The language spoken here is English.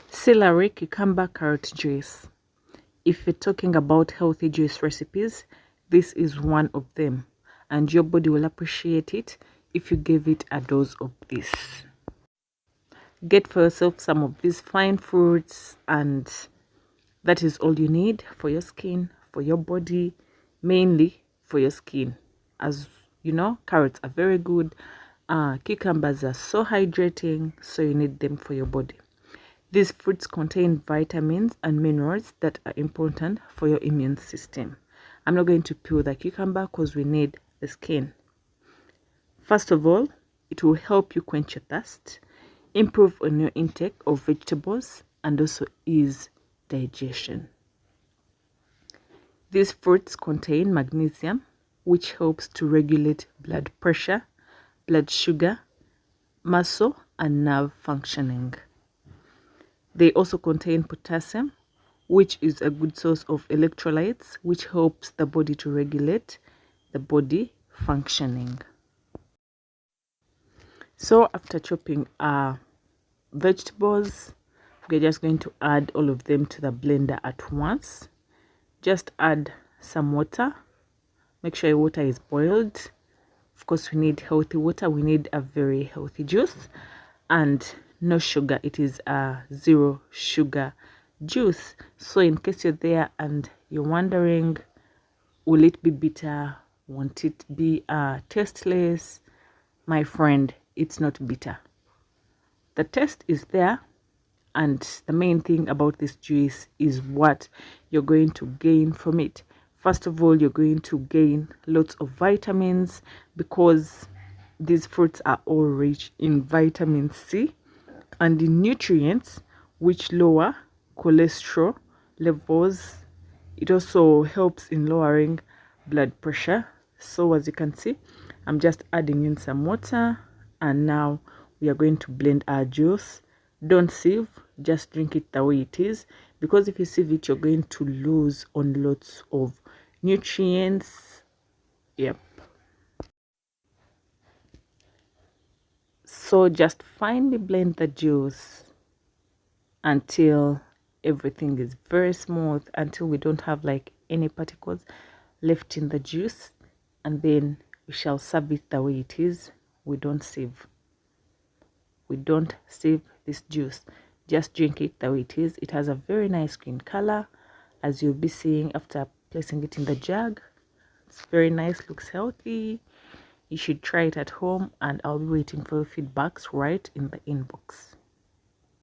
Celery, cucumber, carrot juice. If you're talking about healthy juice recipes, this is one of them, and your body will appreciate it if you give it a dose of this. Get for yourself some of these fine fruits, and that is all you need for your skin, for your body, mainly for your skin. As you know, carrots are very good. Cucumbers are so hydrating, so you need them for your body. These fruits contain vitamins and minerals that are important for your immune system. I'm not going to peel the cucumber because we need the skin. First of all, it will help you quench your thirst, improve on your intake of vegetables, and also ease digestion. These fruits contain magnesium, which helps to regulate blood pressure, blood sugar, muscle, and nerve functioning. They also contain potassium, which is a good source of electrolytes, which helps the body to regulate the body functioning. So after chopping our vegetables, we're just going to add all of them to the blender at once. Just add some water. Make sure your water is boiled. Of course, we need healthy water. We need a very healthy juice. And no sugar. It is a zero sugar juice. So in case you're there and you're wondering, will it be bitter? Won't it be tasteless? My friend, it's not bitter. The taste is there, and the main thing about this juice is what you're going to gain from it. First of all, you're going to gain lots of vitamins because these fruits are all rich in vitamin C and in nutrients which lower cholesterol levels. It also helps in lowering blood pressure. So as you can see, I'm just adding in some water, and now we are going to blend our juice. Don't sieve, just drink it the way it is, because if you sieve it, you're going to lose on lots of nutrients. Yep. So just finely blend the juice until everything is very smooth, until we don't have like any particles left in the juice, and then we shall serve it the way it is. We don't sieve. We don't sieve this juice. Just drink it the way it is. It has a very nice green color, as you'll be seeing after placing it in the jug. It's very nice, looks healthy. You should try it at home, and I'll be waiting for your feedbacks right in the inbox.